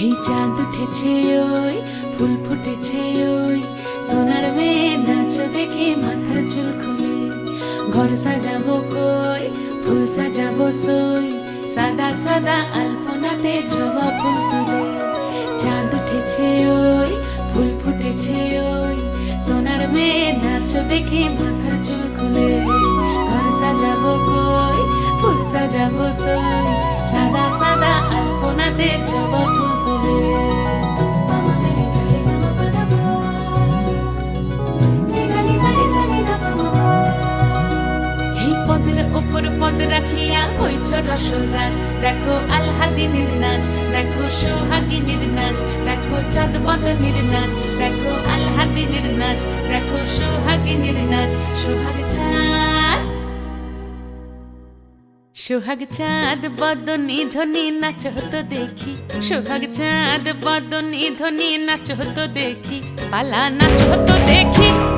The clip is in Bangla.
এই চাঁদ উঠেছে ওই ফুল ফুটেছে ওই সোনার মেয়ে নাচ দেখে মাথার চুল খুলে ঘর সাজাবো কই ফুল সাজাবো সই সাদা সাদা আলপনাতে জবা ফুল তুলে চাঁদ উঠেছে ওই ফুল ফুটেছে ওই সোনার মেয়ে নাচ দেখে মাথার চুল খুলে ঘর সাজাবো কই ফুল সাজাবো সই সাদা সাদা আলপনাতে জবা ফুল তুলে এই পদের উপর পদ রাখিয়া হইছ রসরাজ দেখো আলহাদিনীর নাচ দেখো সোহাগিনীর নাচ দেখো চাঁদ বদনীর নাচ দেখো আলহাদিনীর নাচ দেখো সোহাগিনীর নাচ সোহাগ চাঁদ বদনী ধ্বনি নাচ হতো দেখি সোহাগ চাঁদ বদনী ধ্বনি নাচ হতো দেখি পালা নাচ হতো দেখি।